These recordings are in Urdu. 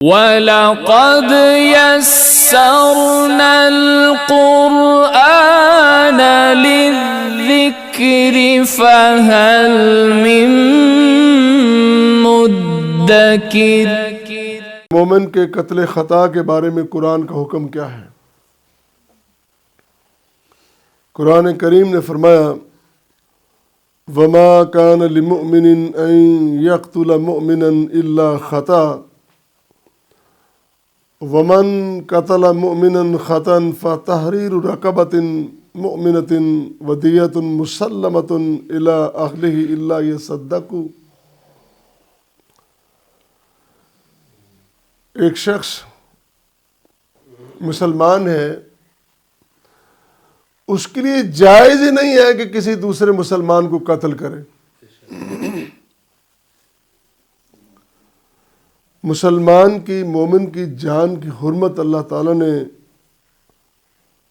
وَلَقَدْ يَسَّرْنَا الْقُرْآنَ لِلذِّكْرِ فَهَلْ مِن مُّدَّكِرٍ۔ مومن کے قتل خطا کے بارے میں قرآن کا حکم کیا ہے؟ قرآن کریم نے فرمایا وَمَا كَانَ لِمُؤْمِنٍ أَن يَقْتُلَ مُؤْمِنًا إِلَّا خَطَأً وَمَن قَتَلَ مُؤْمِنًا خَطَأً فَتَحْرِيرُ رَقَبَةٍ مُؤْمِنَةٍ وَدِيَةٌ مُسَلَّمَةٌ إِلَىٰ أَهْلِهِ إِلَّا يَصَدَّقُوا۔ ایک شخص مسلمان ہے، اس کے لیے جائز ہی نہیں ہے کہ کسی دوسرے مسلمان کو قتل کرے۔ مسلمان کی، مومن کی جان کی حرمت اللہ تعالیٰ نے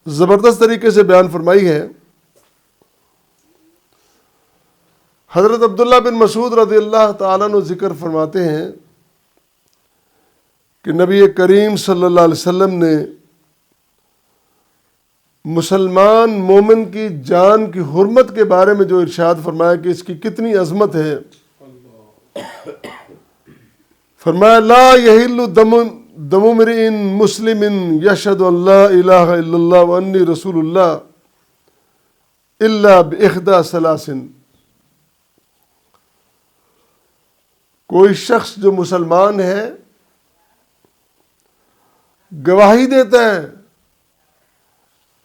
زبردست طریقے سے بیان فرمائی ہے۔ حضرت عبداللہ بن مسعود رضی اللہ تعالیٰ عنہ ذکر فرماتے ہیں کہ نبی کریم صلی اللہ علیہ وسلم نے مسلمان مومن کی جان کی حرمت کے بارے میں جو ارشاد فرمایا کہ اس کی کتنی عظمت ہے، فرمایا لا یحل دم امرئ مسلم یشہد ان لا الہ الا اللہ وانی رسول اللہ الا باحدی ثلاث۔ کوئی شخص جو مسلمان ہے گواہی دیتا ہے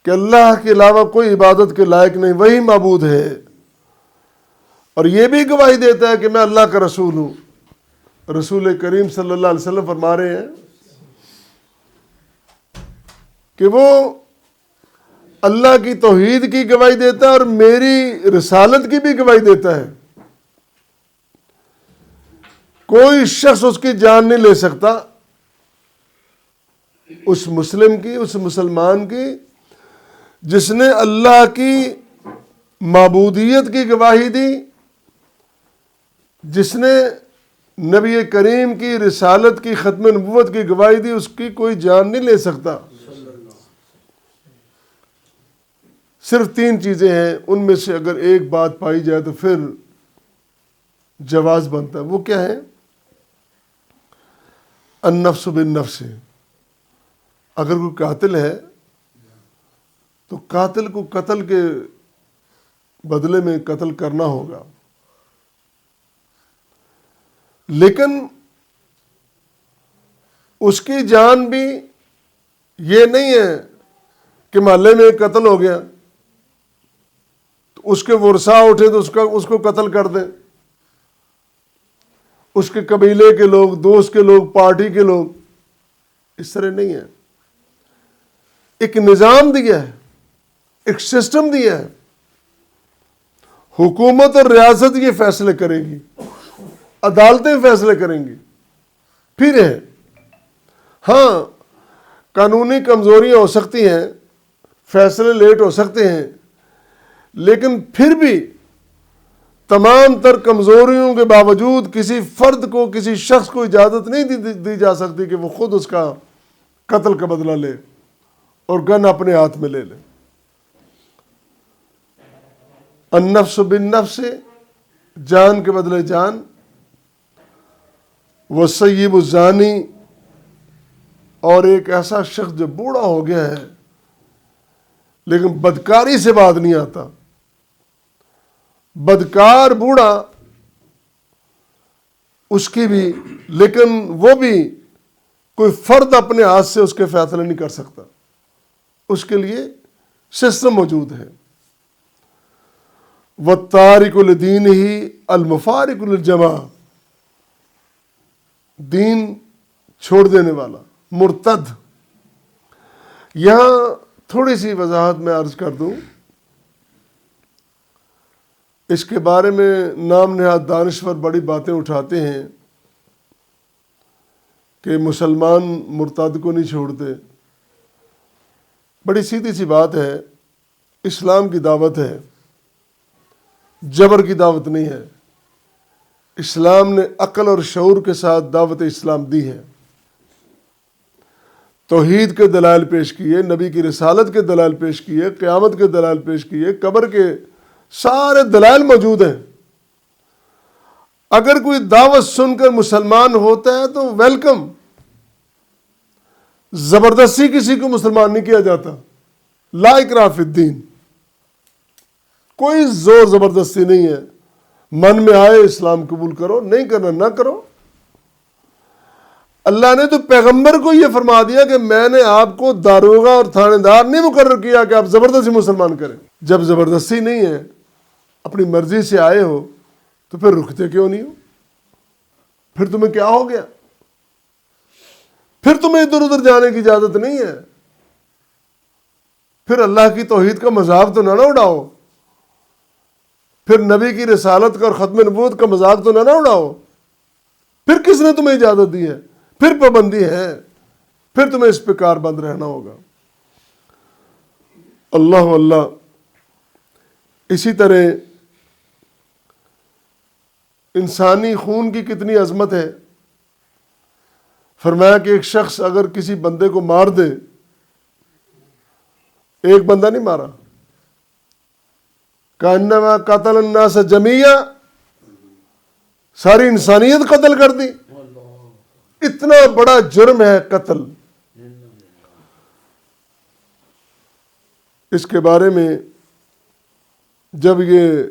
کہ اللہ کے علاوہ کوئی عبادت کے لائق نہیں، وہی معبود ہے، اور یہ بھی گواہی دیتا ہے کہ میں اللہ کا رسول ہوں۔ رسول کریم صلی اللہ علیہ وسلم فرما رہے ہیں کہ وہ اللہ کی توحید کی گواہی دیتا ہے اور میری رسالت کی بھی گواہی دیتا ہے۔ کوئی شخص اس کی جان نہیں لے سکتا، اس مسلم کی، اس مسلمان کی جس نے اللہ کی معبودیت کی گواہی دی، جس نے نبی کریم کی رسالت کی، ختم نبوت کی گواہی دی، اس کی کوئی جان نہیں لے سکتا۔ صرف 3 چیزیں ہیں، ان میں سے اگر ایک بات پائی جائے تو پھر جواز بنتا ہے۔ وہ کیا ہے؟ النفس بالنفس۔ اگر کوئی قاتل ہے تو قاتل کو قتل کے بدلے میں قتل کرنا ہوگا، لیکن اس کی جان بھی یہ نہیں ہے کہ محلے میں قتل ہو گیا تو اس کے ورثاء اٹھے تو اس کو قتل کر دیں، اس کے قبیلے کے لوگ، دوست کے لوگ، پارٹی کے لوگ، اس طرح نہیں ہے۔ ایک نظام دیا ہے، ایک سسٹم دیا ہے، حکومت اور ریاست یہ فیصلے کرے گی، عدالتیں فیصلے کریں گی، پھر ہے۔ ہاں قانونی کمزوریاں ہو سکتی ہیں، فیصلے لیٹ ہو سکتے ہیں، لیکن پھر بھی تمام تر کمزوریوں کے باوجود کسی فرد کو، کسی شخص کو اجازت نہیں دی جا سکتی کہ وہ خود اس کا قتل کا بدلہ لے اور گن اپنے ہاتھ میں لے لے۔ النفس بالنفس، جان کے بدلے جان، والسیب الزانی، اور ایک ایسا شخص جو بوڑھا ہو گیا ہے لیکن بدکاری سے بات نہیں آتا، بدکار بوڑھا، اس کی بھی، لیکن وہ بھی کوئی فرد اپنے ہاتھ سے اس کے فیصلے نہیں کر سکتا، اس کے لیے سسٹم موجود ہے۔ وَالتَّارِكُ لِدِينِهِ الْمُفَارِقُ لِلْجَمَاعَةِ، دین چھوڑ دینے والا، مرتد۔ یہاں تھوڑی سی وضاحت میں عرض کر دوں، اس کے بارے میں نام نہاد دانشور بڑی باتیں اٹھاتے ہیں کہ مسلمان مرتد کو نہیں چھوڑتے۔ بڑی سیدھی سی بات ہے، اسلام کی دعوت ہے، جبر کی دعوت نہیں ہے۔ اسلام نے عقل اور شعور کے ساتھ دعوت اسلام دی ہے۔ توحید کے دلائل پیش کیے، نبی کی رسالت کے دلائل پیش کیے، قیامت کے دلائل پیش کیے، قبر کے سارے دلائل موجود ہیں۔ اگر کوئی دعوت سن کر مسلمان ہوتا ہے تو ویلکم، زبردستی کسی کو مسلمان نہیں کیا جاتا، لا اکراہ فی الدین، کوئی زور زبردستی نہیں ہے، من میں آئے اسلام قبول کرو، نہیں کرنا نہ کرو۔ اللہ نے تو پیغمبر کو یہ فرما دیا کہ میں نے آپ کو داروغہ اور تھانے دار نہیں مقرر کیا کہ آپ زبردستی مسلمان کریں۔ جب زبردستی نہیں ہے، اپنی مرضی سے آئے ہو تو پھر رکتے کیوں نہیں ہو؟ پھر تمہیں کیا ہو گیا؟ پھر تمہیں ادھر ادھر جانے کی اجازت نہیں ہے، پھر اللہ کی توحید کا مذاق تو نہ اڑاؤ، پھر نبی کی رسالت کا اور ختم نبوت کا مذاق تو نہ اڑاؤ۔ پھر کس نے تمہیں اجازت دی ہے؟ پھر پابندی ہے، پھر تمہیں اس پہ کار بند رہنا ہوگا۔ اللہ اللہ۔ اسی طرح انسانی خون کی کتنی عظمت ہے۔ فرمایا کہ ایک شخص اگر کسی بندے کو مار دے، ایک بندہ نہیں مارا، کانما قتل الناس جمیعا، ساری انسانیت قتل کر دی۔ اتنا بڑا جرم ہے قتل۔ اس کے بارے میں جب یہ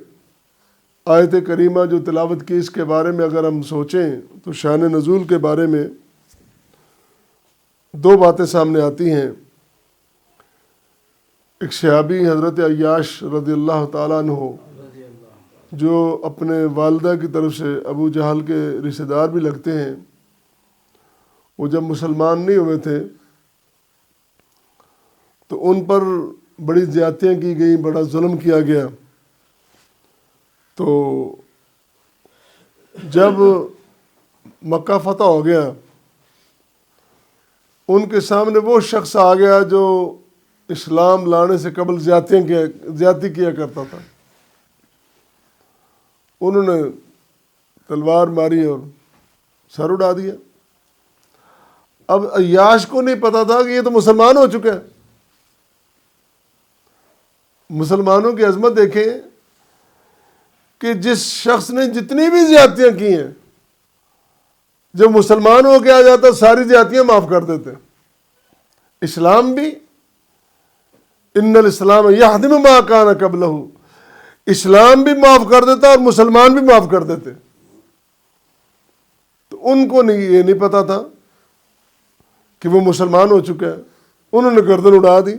آیت کریمہ جو تلاوت کی، اس کے بارے میں اگر ہم سوچیں تو شان نزول کے بارے میں دو باتیں سامنے آتی ہیں۔ ایک صحابی حضرت عیاش رضی اللہ تعالیٰ عنہ، جو اپنے والدہ کی طرف سے ابو جہل کے رشتہ دار بھی لگتے ہیں، وہ جب مسلمان نہیں ہوئے تھے تو ان پر بڑی زیادتیاں کی گئیں، بڑا ظلم کیا گیا۔ تو جب مکہ فتح ہو گیا، ان کے سامنے وہ شخص آ گیا جو اسلام لانے سے قبل زیادتی کیا کرتا تھا۔ انہوں نے تلوار ماری اور سر اڑا دیا۔ اب عیاش کو نہیں پتا تھا کہ یہ تو مسلمان ہو چکا ہے۔ مسلمانوں کی عظمت دیکھیں کہ جس شخص نے جتنی بھی زیادتیاں کی ہیں، جب مسلمان ہو کے آ جاتا ساری زیادتیاں معاف کر دیتے۔ اسلام بھی ان الاسلام یہدم ما کان قبلہ، اسلام بھی معاف کر دیتا اور مسلمان بھی معاف کر دیتے۔ تو ان کو یہ نہیں پتا تھا کہ وہ مسلمان ہو چکا ہے، انہوں نے گردن اڑا دی۔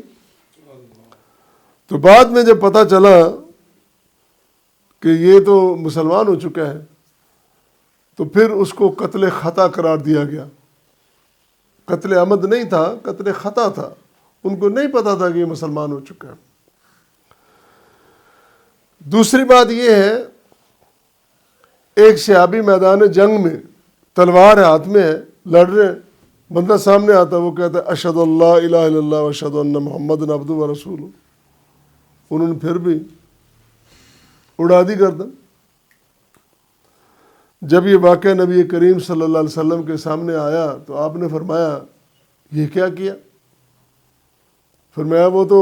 تو بعد میں جب پتا چلا کہ یہ تو مسلمان ہو چکا ہے تو پھر اس کو قتل خطا قرار دیا گیا۔ قتل عمد نہیں تھا، قتل خطا تھا، ان کو نہیں پتا تھا کہ یہ مسلمان ہو چکا ہے۔ دوسری بات یہ ہے، ایک صحابی میدان جنگ میں تلوار ہاتھ میں ہے، لڑ رہے ہیں، بندہ سامنے آتا، وہ کہتا ہے اشہد اللہ الہ الا اللہ و اشہد ان محمد عبدہ و رسولہ، انہوں نے پھر بھی اڑا دی گردن۔ جب یہ واقعہ نبی کریم صلی اللہ علیہ وسلم کے سامنے آیا تو آپ نے فرمایا یہ کیا کیا؟ فرمایا وہ تو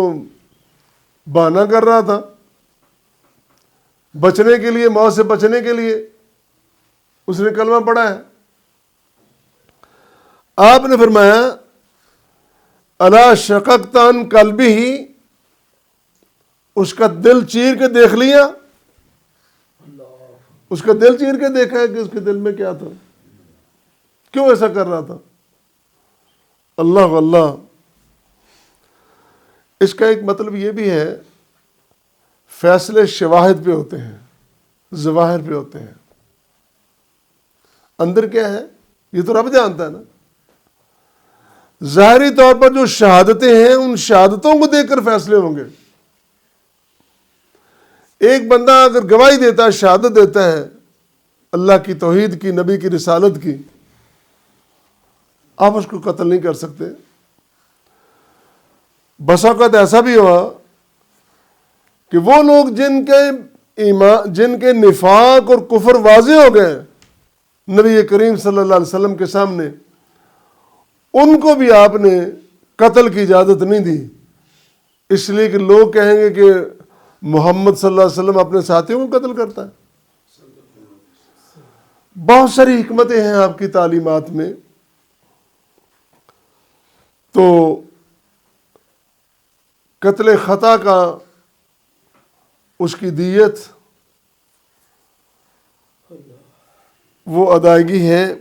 بہانہ کر رہا تھا، بچنے کے لیے، موت سے بچنے کے لیے اس نے کلمہ پڑھا ہے۔ آپ نے فرمایا الا شققت عن قلبہ، اس کا دل چیر کے دیکھ لیا؟ اس کا دل چیر کے دیکھا ہے کہ اس کے دل میں کیا تھا، کیوں ایسا کر رہا تھا؟ اللہ اللہ۔ اس کا ایک مطلب یہ بھی ہے، فیصلے شواہد پہ ہوتے ہیں، ظواہر پہ ہوتے ہیں، اندر کیا ہے یہ تو رب جانتا ہے نا۔ ظاہری طور پر جو شہادتیں ہیں ان شہادتوں کو دیکھ کر فیصلے ہوں گے۔ ایک بندہ اگر گواہی دیتا ہے، شہادت دیتا ہے اللہ کی توحید کی، نبی کی رسالت کی، آپ اس کو قتل نہیں کر سکتے۔ بس اوقات ایسا بھی ہوا کہ وہ لوگ جن کے نفاق اور کفر واضح ہو گئے نبی کریم صلی اللہ علیہ وسلم کے سامنے، ان کو بھی آپ نے قتل کی اجازت نہیں دی، اس لیے کہ لوگ کہیں گے کہ محمد صلی اللہ علیہ وسلم اپنے ساتھیوں کو قتل کرتا ہے۔ بہت ساری حکمتیں ہیں آپ کی تعلیمات میں۔ تو قتل خطا کا اس کی دیت وہ ادائیگی ہے